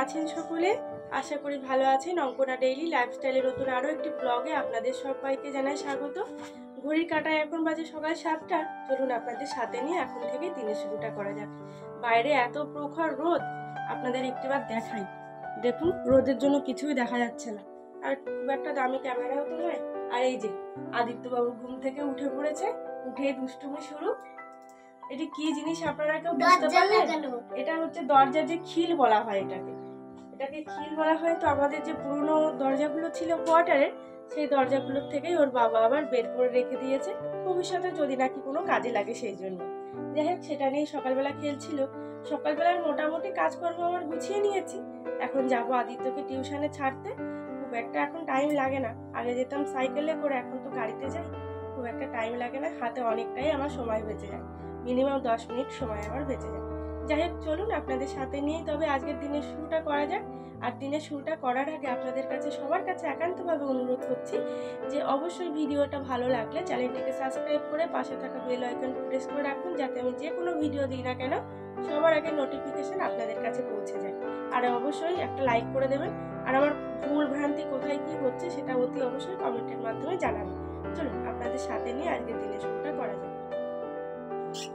আছেন সকলে? আশা করি ভালো আছেন। অঙ্কনা ডেইলি লাইফস্টাইলের নতুন আরও একটি ব্লগে আপনাদের সবাইকে জানাই স্বাগত। ঘড়ির কাঁটায় এখন বাজে সকাল 7টা। চলুন আপনাদের সাথে নিয়ে এখন থেকে দিনের শুরুটা করা যাক। বাইরে এত প্রখর রোদ, আপনাদের একটিবার দেখাই। দেখুন, রোদের জন্য কিছুই দেখা যাচ্ছে না, আর খুব একটা দামি ক্যামেরাও তো নয়। আর এই যে আদিত্যবাবু ঘুম থেকে উঠে পড়েছে, উঠে দুষ্টুমি শুরু। এটি কি জিনিস আপনারা কেউ বুঝতে পারলেন? এটা হচ্ছে দরজার যে খিল বলা হয়, এটাকে খিল বলা হয়। তো আমাদের যে পুরনো দরজাগুলো ছিল কোয়ার্টারের, সেই দরজাগুলোর থেকেই ওর বাবা আবার বের করে রেখে দিয়েছে, ভবিষ্যতে যদি নাকি কোনো কাজে লাগে সেই জন্য। যাই হোক, সেটা নিয়ে সকালবেলা খেলছিল। সকালবেলার মোটামুটি কাজকর্ম আমার গুছিয়ে নিয়েছি। এখন যাবো আদিত্যকে টিউশনে ছাড়তে। খুব একটা এখন টাইম লাগে না, আগে যেতাম সাইকেলে করে, এখন তো গাড়িতে যাই। খুব একটা টাইম লাগে না, হাতে অনেকটাই আমার সময় বেঁচে যায়। মিনিমাম 10 মিনিট সময় আমার বেঁচে যায়। যাই হোক, চলুন আপনাদের সাথে নিয়েই তবে আজকের দিনের শুরুটা করা যাক। আর দিনের শুরুটা করার আগে আপনাদের কাছে সবার কাছে একান্তভাবে অনুরোধ করছি যে অবশ্যই ভিডিওটা ভালো লাগলে চ্যানেলটিকে সাবস্ক্রাইব করে পাশে থাকা বেল আইকন প্রেস করে রাখুন, যাতে আমি যে কোনো ভিডিও দিই না কেন সবার আগে নোটিফিকেশন আপনাদের কাছে পৌঁছে যায়। আর অবশ্যই একটা লাইক করে দেবেন। আর আমার ভুল ভ্রান্তি কোথায় কি হচ্ছে সেটা অতি অবশ্যই কমেন্টের মাধ্যমে জানাবেন। চলুন আপনাদের সাথে নিয়ে আজকের দিনের শুরুটা করা যাক।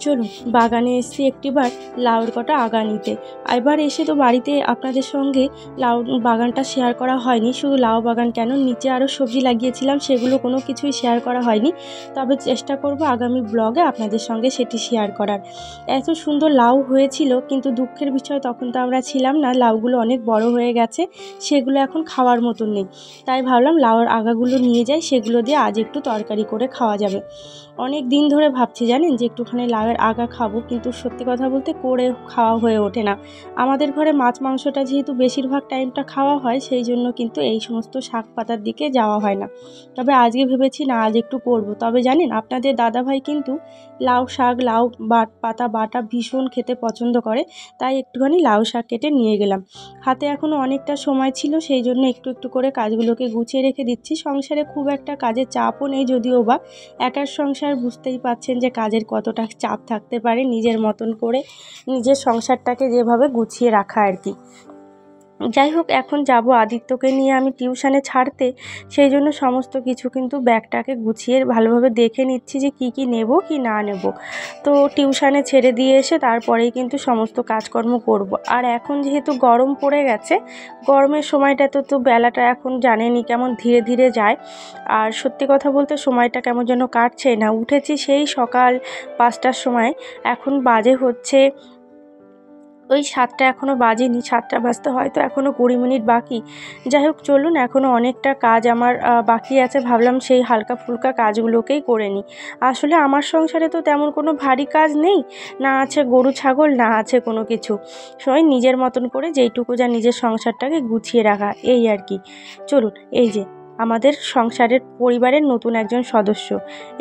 চলুন, বাগানে এসেছি একটিবার লাউর কটা আগা নিতে। এবার এসে তো বাড়িতে আপনাদের সঙ্গে লাউ বাগানটা শেয়ার করা হয়নি। শুধু লাউ বাগান কেন, নিচে আরও সবজি লাগিয়েছিলাম, সেগুলো কোনো কিছুই শেয়ার করা হয়নি। তবে চেষ্টা করব আগামী ব্লগে আপনাদের সঙ্গে সেটি শেয়ার করার। এত সুন্দর লাউ হয়েছিল, কিন্তু দুঃখের বিষয় তখন তো আমরা ছিলাম না, লাউগুলো অনেক বড় হয়ে গেছে, সেগুলো এখন খাওয়ার মতন নেই। তাই ভাবলাম লাউর আগাগুলো নিয়ে যাই, সেগুলো দিয়ে আজ একটু তরকারি করে খাওয়া যাবে। অনেক দিন ধরে ভাবছি জানেন যে একটুখানি লাউয়ের আগা খাবো, কিন্তু সত্যি কথা বলতে করে খাওয়া হয়ে ওঠে না। আমাদের ঘরে মাছ মাংসটা যেহেতু বেশিরভাগ টাইমটা খাওয়া হয়, সেই জন্য কিন্তু এই সমস্ত শাক পাতার দিকে যাওয়া হয় না। তবে আজকে ভেবেছি না, আজ একটু করব। তবে জানেন, আপনাদের দাদাভাই কিন্তু লাউ শাক, লাউ পাতা বাটা ভীষণ খেতে পছন্দ করে। তাই একটুখানি লাউ শাক কেটে নিয়ে গেলাম। হাতে এখনও অনেকটা সময় ছিল, সেই জন্য একটু একটু করে কাজগুলোকে গুছিয়ে রেখে দিচ্ছি। সংসারে খুব একটা কাজের চাপও নেই, যদিও বা একার সংসার, বুঝতেই পাচ্ছেন যে কাজের কতটা চাপ থাকতে পারে। নিজের মতন করে নিজের সংসারটাকে যেভাবে গুছিয়ে রাখা আর কি। যাই হোক, এখন যাব আদিত্যকে নিয়ে আমি টিউশনে ছাড়তে, সেই জন্য সমস্ত কিছু কিন্তু ব্যাগটাকে গুছিয়ে ভালোভাবে দেখে নিচ্ছি যে কি কি নেব কি না নেব। তো টিউশনে ছেড়ে দিয়ে এসে তারপরেই কিন্তু সমস্ত কাজকর্ম করব। আর এখন যেহেতু গরম পড়ে গেছে, গরমের সময়টাতে তো বেলাটা এখন জানেনই কেমন ধীরে ধীরে যায়। আর সত্যি কথা বলতে সময়টা কেমন যেন কাটছে না। উঠেছি সেই সকাল 5টার সময়, এখন বাজে হচ্ছে ওই 7টা, এখনও বাজেনি। 7টা বাজতে হয়তো এখনও 20 মিনিট বাকি। যাই হোক, চলুন, এখনও অনেকটা কাজ আমার বাকি আছে। ভাবলাম সেই হালকা ফুলকা কাজগুলোকেই করে নিই। আসলে আমার সংসারে তো তেমন কোনো ভারী কাজ নেই, না আছে গরু ছাগল, না আছে কোনো কিছু। সবাই নিজের মতন করে যেইটুকু যা নিজের সংসারটাকে গুছিয়ে রাখা, এই আর কি। চলুন, এই যে আমাদের সংসারের পরিবারের নতুন একজন সদস্য,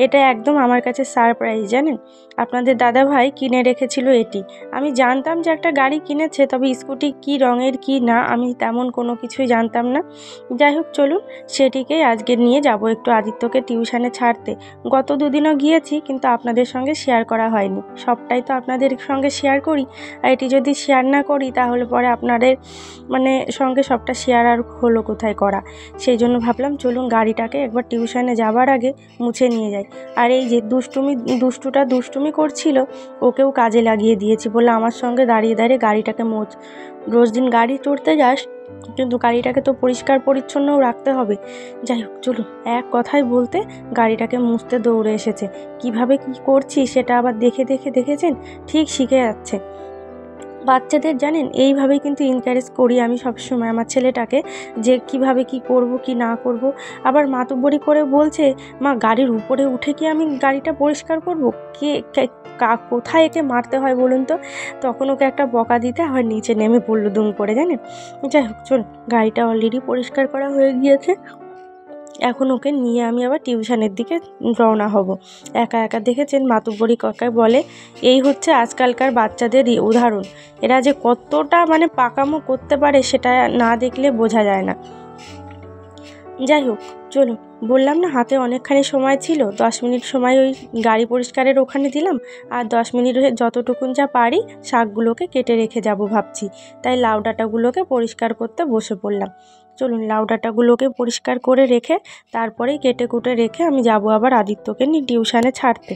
এটা একদম আমার কাছে সারপ্রাইজ জানেন। আপনাদের দাদাভাই কিনে রেখেছিল এটি। আমি জানতাম যে একটা গাড়ি কিনেছে, তবে স্কুটি কী রঙের কি না আমি তেমন কোনো কিছুই জানতাম না। যাই হোক, চলুন সেটিকেই আজকে নিয়ে যাব একটু আদিত্যকে টিউশনে ছাড়তে। গত দুদিনও গিয়েছি, কিন্তু আপনাদের সঙ্গে শেয়ার করা হয়নি। সবটাই তো আপনাদের সঙ্গে শেয়ার করি, আর এটি যদি শেয়ার না করি তাহলে পরে আপনাদের সঙ্গে সবটা শেয়ার আর হলো কোথায় করা। সেই জন্য ভাবলাম চলুন গাড়িটাকে একবার টিউশনে যাবার আগে মুছে নিয়ে যাই। আর এই যে দুষ্টুটা দুষ্টুমি করছিল, ওকেও কাজে লাগিয়ে দিয়েছি, বলে আমার সঙ্গে দাঁড়িয়ে দাঁড়িয়ে গাড়িটাকে মোছ। রোজ দিন গাড়ি চড়তে যাস, কিন্তু গাড়িটাকে তো পরিষ্কার পরিচ্ছন্নও রাখতে হবে। যাই হোক, চলুন, এক কথায় বলতে গাড়িটাকে মুছতে দৌড়ে এসেছে। কিভাবে কি করছি সেটা আবার দেখেছেন, ঠিক শিখে যাচ্ছে। বাচ্চাদের জানেন এইভাবেই কিন্তু এনকারেজ করি আমি সবসময় আমার ছেলেটাকে, যে কিভাবে কি করব কি না করব। আবার মাতব্বরি করে বলছে, মা গাড়ির উপরে উঠে কি আমি গাড়িটা পরিষ্কার করব? কোথায় একে মারতে হয় বলুন তো? তখন ওকে একটা বকা দিতে আবার নিচে নেমে পড়লো দুম করে, জানেন। যাই হোক, চলুন, গাড়িটা অলরেডি পরিষ্কার করা হয়ে গিয়েছে। এখন ওকে নিয়ে আমি আবার টিউশনের দিকে রওনা হব। একা একা দেখেছেন মাতব্বরি কাকায় বলে, এই হচ্ছে আজকালকার বাচ্চাদের উদাহরণ। এরা যে কতটা পাকামো করতে পারে সেটা না দেখলে বোঝা যায় না। যাই হোক, চলুন বললাম না হাতে অনেকখানি সময় ছিল, 10 মিনিট সময় ওই গাড়ি পরিষ্কারের ওখানে দিলাম, আর 10 মিনিট যতটুকুন যা পারি শাকগুলোকে কেটে রেখে যাব ভাবছি। তাই লাউ ডাঁটাগুলোকে পরিষ্কার করতে বসে পড়লাম। চলুন লাউ ডাঁটাগুলোকে পরিষ্কার করে রেখে তারপরেই কেটে কুটে রেখে আমি যাব আবার আদিত্যকে নিয়ে টিউশনে ছাড়তে।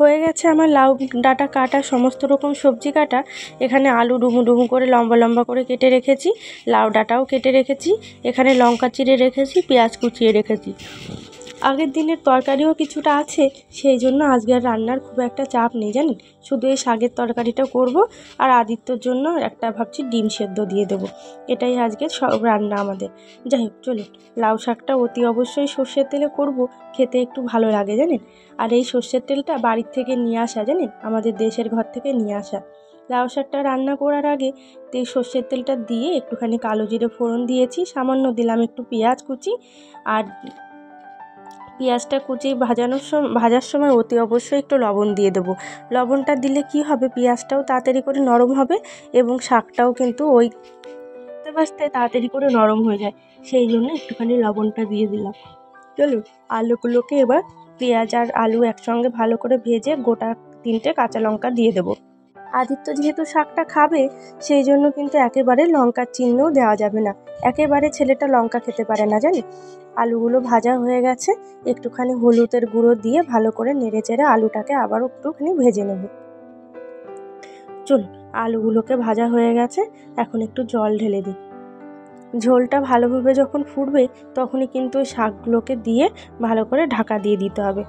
হয়ে গেছে আমার লাউ ডাঁটা কাটা, সমস্ত রকম সবজি কাটা। এখানে আলু ডুমু ডুমু করে লম্বা লম্বা করে কেটে রেখেছি, লাউ ডাঁটাও কেটে রেখেছি, এখানে লঙ্কা চিড়ে রেখেছি, পেঁয়াজ কুচিয়ে রেখেছি। আগের দিনের তরকারিও কিছুটা আছে, সেই জন্য আজকে আর রান্নার খুব একটা চাপ নেই জানেন। শুধু এই শাকের তরকারিটা করব, আর আদিত্যর জন্য একটা ভাবছি ডিম সেদ্ধ দিয়ে দেবো। এটাই আজকে সব রান্না আমাদের। যাই হোক চলুন, লাউ শাকটা অতি অবশ্যই সর্ষের তেলে করব, খেতে একটু ভালো লাগে জানেন। আর এই সর্ষের তেলটা বাড়ির থেকে নিয়ে আসা জানেন, আমাদের দেশের ঘর থেকে নিয়ে আসা। লাউ শাকটা রান্না করার আগে সর্ষের তেলটা দিয়ে একটুখানি কালো জিরে ফোড়ন দিয়েছি, সামান্য দিলাম একটু পেঁয়াজ কুচি, আর পেঁয়াজটা কুচি ভাজার সময় অতি অবশ্যই একটু লবণ দিয়ে দেবো। লবণটা দিলে কি হবে, পেঁয়াজটাও তাড়াতাড়ি করে নরম হবে এবং শাকটাও কিন্তু ওই ভাজতে তাড়াতাড়ি করে নরম হয়ে যায়, সেই জন্য একটুখানি লবণটা দিয়ে দিলাম। চলুন আলুগুলোকে এবার পেঁয়াজ আর আলু একসঙ্গে ভালো করে ভেজে গোটা 3টে কাঁচা লঙ্কা দিয়ে দেবো। আদিত্য যেহেতু শাকটা খাবে, সেই জন্য কিন্তু একেবারে লঙ্কার চিহ্নও দেওয়া যাবে না, একেবারে ছেলেটা লঙ্কা খেতে পারে না জানি। আলুগুলো ভাজা হয়ে গেছে, একটুখানি হলুদের গুঁড়ো দিয়ে ভালো করে নেড়ে চেড়ে আলুটাকে আবারও একটুখানি ভেজে নেব। চলুন আলুগুলোকে ভাজা হয়ে গেছে, এখন একটু জল ঢেলে দিই। ঝোলটা ভালোভাবে যখন ফুটবে তখনই কিন্তু ওই শাকগুলোকে দিয়ে ভালো করে ঢাকা দিয়ে দিতে হবে।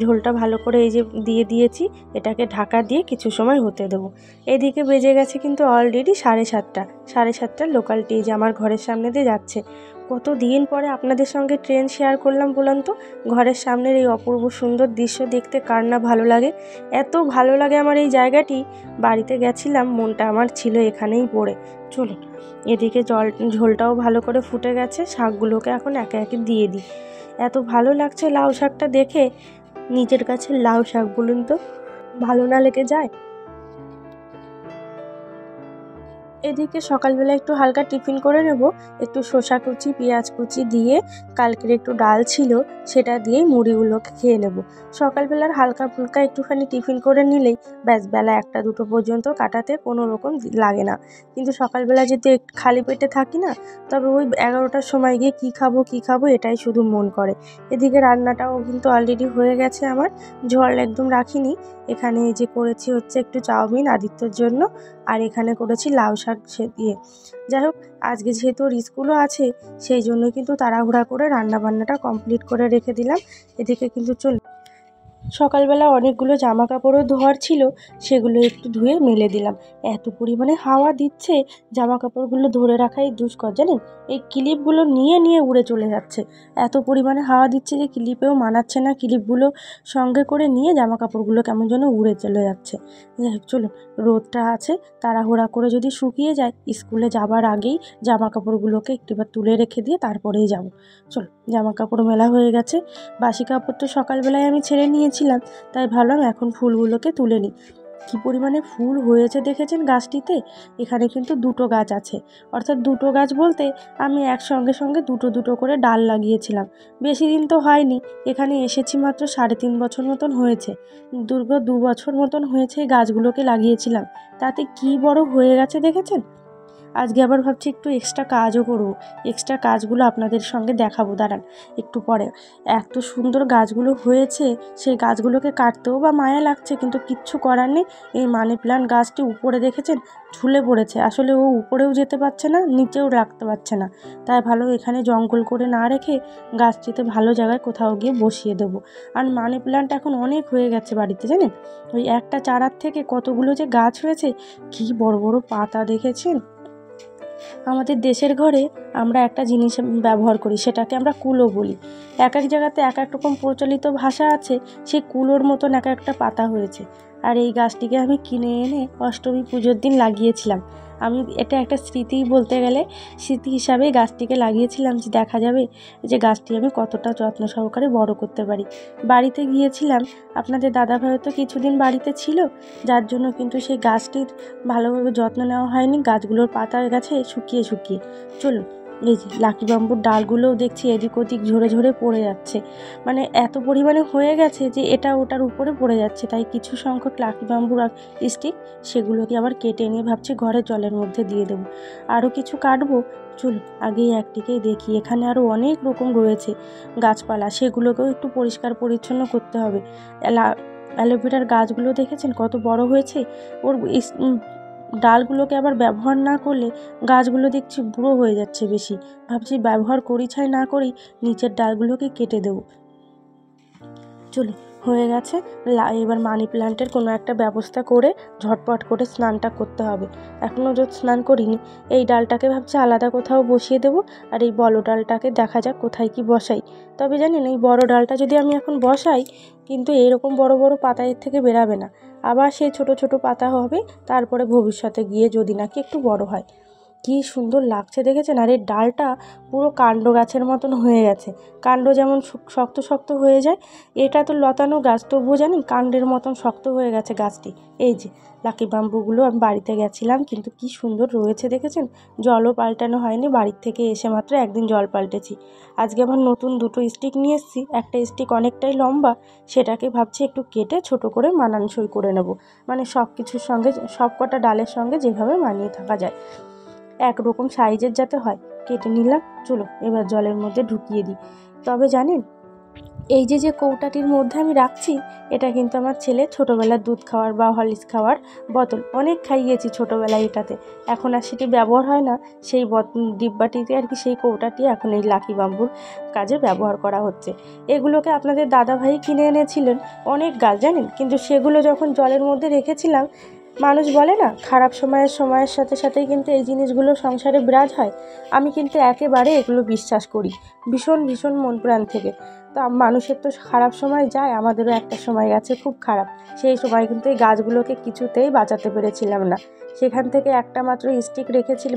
ঝোলটা ভালো করে এই যে দিয়ে দিয়েছি, এটাকে ঢাকা দিয়ে কিছু সময় হতে দেবো। এদিকে বেজে গেছে কিন্তু অলরেডি 7:30। 7:30 লোকাল ট্রেন আমার ঘরের সামনে দিয়ে যাচ্ছে। কত দিন পরে আপনাদের সঙ্গে ট্রেন শেয়ার করলাম বলুন তো। ঘরের সামনের এই অপূর্ব সুন্দর দৃশ্য দেখতে কার না ভালো লাগে। এত ভালো লাগে আমার এই জায়গাটি, বাড়িতে গেছিলাম মনটা আমার ছিল এখানেই পড়ে। চলুন এদিকে ঝোলটাও ভালো করে ফুটে গেছে, শাকগুলোকে এখন একে একে দিয়ে দিই। এত ভালো লাগছে লাউ শাকটা দেখে, নিজের কাছে লাউ শাক বলুন তো ভালো না লেগে যায়। এদিকে সকালবেলা একটু হালকা টিফিন করে নেব, একটু শসা কুচি পেঁয়াজ কুচি দিয়ে, কালকের একটু ডাল ছিল সেটা দিয়েই মুড়িগুলোকে খেয়ে নেব। সকালবেলার হালকা ফুলকা একটুখানি টিফিন করে নিলেই ব্যাস বেলা 1টা 2টো পর্যন্ত কাটাতে কোনো রকম লাগে না। কিন্তু সকালবেলা যদি একটু খালি পেটে থাকি না, তবে ওই 11টার সময় গিয়ে কী খাবো এটাই শুধু মন করে। এদিকে রান্নাটাও কিন্তু অলরেডি হয়ে গেছে আমার, ঝোল একদম রাখিনি। এখানে এই যে করেছি হচ্ছে একটু চাউমিন আদিত্যর জন্য, আর এখানে করেছি লাউ শাক দিয়ে। যাই হোক আজকে যেহেতু ওর স্কুলও আছে, সেই জন্য কিন্তু তাড়াহুড়া করে রান্নাবান্নাটা কমপ্লিট করে রেখে দিলাম। এদিকে কিন্তু সকালবেলা অনেকগুলো জামা কাপড়ও ধোয়ার ছিল, সেগুলো একটু ধুয়ে মেলে দিলাম। এত পরিমাণে হাওয়া দিচ্ছে, জামা কাপড়গুলো ধরে রাখাই দুষ্কর জানেন। এই ক্লিপগুলো নিয়ে নিয়ে উড়ে চলে যাচ্ছে, এত পরিমাণে হাওয়া দিচ্ছে যে ক্লিপেও মানাচ্ছে না। ক্লিপগুলো সঙ্গে করে নিয়ে জামা কাপড়গুলো কেমন যেন উড়ে চলে যাচ্ছে। যাই হোক চলুন, রোদটা আছে, তাড়াহুড়া করে যদি শুকিয়ে যায় স্কুলে যাবার আগেই জামা কাপড়গুলোকে একটিবার তুলে রেখে দিয়ে তারপরেই যাব। চলো জামা কাপড় মেলা হয়ে গেছে, বাসি কাপড় তো সকালবেলায় আমি ছেড়ে নিয়েছিলাম, তাই ভাবলাম এখন ফুলগুলোকে তুলে নিই। কী পরিমাণে ফুল হয়েছে দেখেছেন গাছটিতে। এখানে কিন্তু 2টো গাছ আছে, অর্থাৎ 2টো গাছ বলতে আমি সঙ্গে দুটো দুটো করে ডাল লাগিয়েছিলাম। বেশি দিন তো হয়নি, এখানে এসেছি মাত্র 3.5 বছর মতন হয়েছে। দীর্ঘ 2 বছর মতন হয়েছে এই গাছগুলোকে লাগিয়েছিলাম, তাতে কী বড় হয়ে গেছে দেখেছেন। আজকে আবার ভাবছি একটু এক্সট্রা কাজও করবো, এক্সট্রা কাজগুলো আপনাদের সঙ্গে দেখাবো দাঁড়ান একটু পরে। এত সুন্দর গাছগুলো হয়েছে, সেই গাছগুলোকে কাটতেও বা মায়া লাগছে, কিন্তু কিচ্ছু করার নেই। এই মানি প্ল্যান্ট গাছটি উপরে দেখেছেন ঝুলে পড়েছে, আসলে ও উপরেও যেতে পারছে না নিচেও রাখতে পারছে না, তাই ভালো এখানে জঙ্গল করে না রেখে গাছটিতে ভালো জায়গায় কোথাও গিয়ে বসিয়ে দেবো। আর মানি প্ল্যান্ট এখন অনেক হয়ে গেছে বাড়িতে জানেন, ওই একটা চারার থেকে কতগুলো যে গাছ হয়েছে, কী বড় বড় পাতা দেখেছেন। আমাদের দেশের ঘরে আমরা একটা জিনিস ব্যবহার করি, সেটাকে আমরা কুলো বলি। এক এক জায়গাতে এক এক রকম প্রচলিত ভাষা আছে, সেই কুলোর মতন এক একটা পাতা হয়েছে। আর এই গাছটিকে আমি কিনে এনে অষ্টমী পুজোর দিন লাগিয়েছিলাম। আমি এটা একটা স্মৃতি বলতে গেলে, স্মৃতি হিসাবে গাছটিকে লাগিয়েছিলাম, যে দেখা যাবে যে গাছটি আমি কতটা যত্ন সহকারে বড় করতে পারি। বাড়িতে গিয়েছিলাম, আপনাদের দাদাভাই তো কিছুদিন বাড়িতে ছিল, যার জন্য কিন্তু সেই গাছটির ভালোভাবে যত্ন নেওয়া হয়নি, গাছগুলোর পাতা গেছে শুকিয়ে শুকিয়ে। চলুন এই যে লাকি বাম্বুর ডালগুলোও দেখছি এদিক ওদিক ঝরে ঝরে পড়ে যাচ্ছে, মানে এত পরিমাণে হয়ে গেছে যে এটা ওটার উপরে পড়ে যাচ্ছে। তাই কিছু সংখ্যক লাকি বাম্বুর স্টিক সেগুলোকে আবার কেটে নিয়ে ভাবছি ঘরে জলের মধ্যে দিয়ে দেবো। আরও কিছু কাটবো, চল আগে একদিকেই দেখি। এখানে আরও অনেক রকম রয়েছে গাছপালা, সেগুলোকেও একটু পরিষ্কার পরিচ্ছন্ন করতে হবে। অ্যালোভেরার গাছগুলো দেখেছেন কত বড় হয়েছে, ওর ডালগুলোকে আবার ব্যবহার না করলে গাছগুলো দেখছি বুড়ো হয়ে যাচ্ছে বেশি। ভাবছি ব্যবহার করি ছাই না করি নিচের ডালগুলোকে কেটে দেবো। চলো হয়ে গেছে, এবার মানি প্ল্যান্টের কোনো একটা ব্যবস্থা করে ঝটপট করে স্নানটা করতে হবে। এখনও যদি স্নান করিনি, এই ডালটাকে ভাবছি আলাদা কোথাও বসিয়ে দেবো, আর এই বড় ডালটাকে দেখা যাক কোথায় কি বসাই। তবে জানেন এই বড় ডালটা যদি আমি এখন বসাই, কিন্তু এরকম বড় বড় পাতা এর থেকে বেরাবে না, আবার সেই ছোট ছোট পাতা হবে তারপরে ভবিষ্যতে গিয়ে, যদি নাকি একটু বড় হয়। কি সুন্দর লাগছে দেখেছেন। আর এর ডালটা পুরো কাণ্ড গাছের মতন হয়ে গেছে, কাণ্ড যেমন শক্ত শক্ত হয়ে যায়, এটা তো লতানো গাছ, তবুও জানেন কাণ্ডের মতন শক্ত হয়ে গেছে গাছটি। এই যে লাকি বাম্বুগুলো আমি বাড়িতে গেছিলাম, কিন্তু কি সুন্দর রয়েছে দেখেছেন। জলও পাল্টানো হয়নি, বাড়ির থেকে এসে মাত্র একদিন জল পাল্টেছি। আজকে আবার নতুন দুটো স্টিক নিয়ে এসেছি, একটা স্টিক অনেকটাই লম্বা, সেটাকে ভাবছি একটু কেটে ছোট করে মানানসই করে নেব, মানে সব কিছুর সঙ্গে সব কটা ডালের সঙ্গে যেভাবে মানিয়ে থাকা যায় একরকম সাইজের যাতে হয়। কেটে নিলাম, চলো এবার জলের মধ্যে ঢুকিয়ে দিই। তবে জানেন এই যে কৌটাটির মধ্যে আমি রাখছি, এটা কিন্তু আমার ছেলে ছোটোবেলার দুধ খাওয়ার বা হরলিক্স খাওয়ার বোতল, অনেক খাইয়েছি ছোটোবেলায় এটাতে। এখন আর সেটি ব্যবহার হয় না, সেই ডিব্বাটিতে আর কি, সেই কৌটাটি এখন এই লাকি বাম্বুর কাজে ব্যবহার করা হচ্ছে। এগুলোকে আপনাদের দাদাভাই কিনে এনেছিলেন অনেক গাছ জানেন, কিন্তু সেগুলো যখন জলের মধ্যে রেখেছিলাম, মানুষ বলে না খারাপ সময়ের সাথে সাথেই কিন্তু এই জিনিসগুলো সংসারে বিরাজ হয়। আমি কিন্তু একেবারে এগুলো বিশ্বাস করি ভীষণ ভীষণ মন প্রাণ থেকে। তা মানুষের তো খারাপ সময় যায়, আমাদেরও একটা সময় গেছে খুব খারাপ। সেই সময় কিন্তু এই গাছগুলোকে কিছুতেই বাঁচাতে পেরেছিলাম না। সেখান থেকে একটা মাত্র স্টিক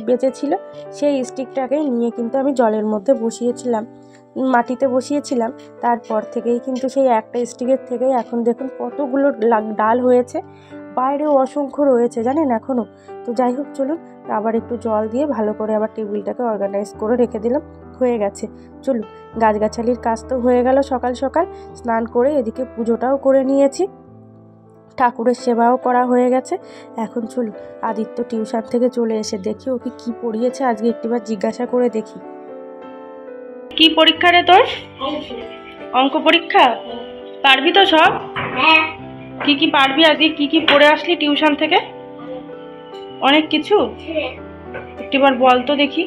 বেঁচেছিল, সেই স্টিকটাকে নিয়ে কিন্তু আমি জলের মধ্যে বসিয়েছিলাম, মাটিতে বসিয়েছিলাম। তারপর থেকেই কিন্তু সেই একটা স্টিকের থেকেই এখন দেখুন কতগুলো ডাল হয়েছে, বাইরেও অসংখ্য রয়েছে জানেন এখনও। তো যাই হোক চলুন আবার একটু জল দিয়ে ভালো করে আবার টেবিলটাকে অর্গানাইজ করে রেখে দিলাম, হয়ে গেছে। চলুন গাছগাছালির কাজ তো হয়ে গেল, সকাল সকাল স্নান করে এদিকে পুজোটাও করে নিয়েছি, ঠাকুরের সেবাও করা হয়ে গেছে। এখন চলুন আদিত্য টিউশন থেকে চলে এসে দেখি ওকে কি পড়িয়েছে আজকে, একটিবার জিজ্ঞাসা করে দেখি। কি পরীক্ষা রে তোর? অঙ্ক পরীক্ষা। পারবি তো সব? কি কি পারবি আজকে? কি কি পড়ে আসলি টিউশন থেকে? অনেক কিছু। একটিবার বল তো দেখি,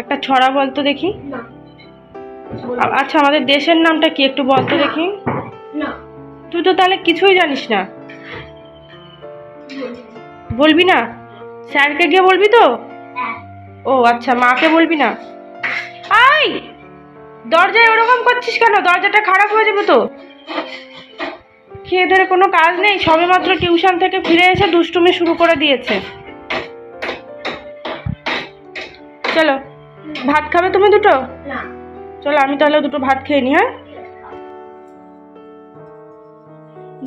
একটা ছড়া বল তো দেখি। আচ্ছা আমাদের দেশের নামটা কি একটু বল তো দেখি। তুই তো তাহলে কিছুই জানিস না, বলবি না? স্যারকে গিয়ে বলবি তো? ও আচ্ছা, মাকে বলবি না? আই দরজায় ওরকম করছিস কেন? দরজাটা খারাপ হয়ে যাবে তো। খেয়ে ধরে কোনো কাজ নেই, সবে মাত্র টিউশন থেকে ফিরে এসে দুষ্টুমি শুরু করে দিয়েছে। চলো ভাত খাবে তুমি দুটো? চলো আমি তাহলে দুটো ভাত খেয়ে নি। হ্যাঁ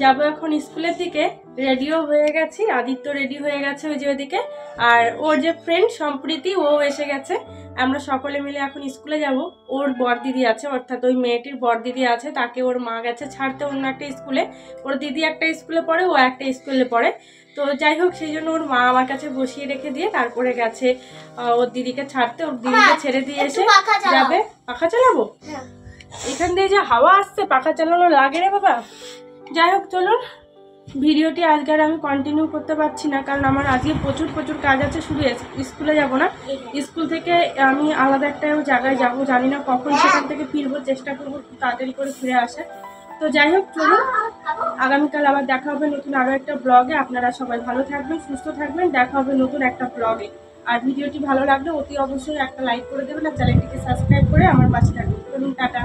যাবো এখন স্কুলের দিকে, রেডিও হয়ে গেছি, আদিত্য রেডি হয়ে গেছে ওই যে ওদিকে, আর ওর যে ফ্রেন্ড সম্প্রীতি ও এসে গেছে। আমরা সকলে মিলে এখন স্কুলে যাব। ওর বড়দিদি আছে, অর্থাৎ ওই মেয়েটির বড়দিদি আছে, তাকে ওর মা গেছে ছাড়তে অন্য একটা স্কুলে। ওর দিদি একটা স্কুলে পড়ে, ও একটা স্কুলে পড়ে। তো যাই হোক সেই জন্য ওর মা আমার কাছে বসিয়ে রেখে দিয়ে তারপরে গেছে ওর দিদিকে ছাড়তে। ওর দিদিকে ছেড়ে দিয়ে এসে যাবে। পাখা চালাবো? এখান দিয়ে যে হাওয়া আসছে পাখা চালানো লাগে রে বাবা। যাই হোক চলুন, ভিডিওটি আজকে আর আমি কন্টিনিউ করতে পারছি না, কারণ আমার আজকে প্রচুর কাজ আছে। শুধু স্কুলে যাব না, স্কুল থেকে আমি আলাদা একটা জায়গায় যাব, জানি না কখন সেখান থেকে ফিরবো, চেষ্টা করবো তাড়াতাড়ি করে ফিরে আসে। তো যাই হোক চলুন, আগামীকাল আবার দেখা হবে নতুন আরও একটা ব্লগে। আপনারা সবাই ভালো থাকবেন, সুস্থ থাকবেন, দেখা হবে নতুন একটা ব্লগে। আর ভিডিওটি ভালো লাগলে অতি অবশ্যই একটা লাইক করে দেবেন, আর চ্যানেলটিকে সাবস্ক্রাইব করে আমার পাশে থাকবেন। চলুন টাটা।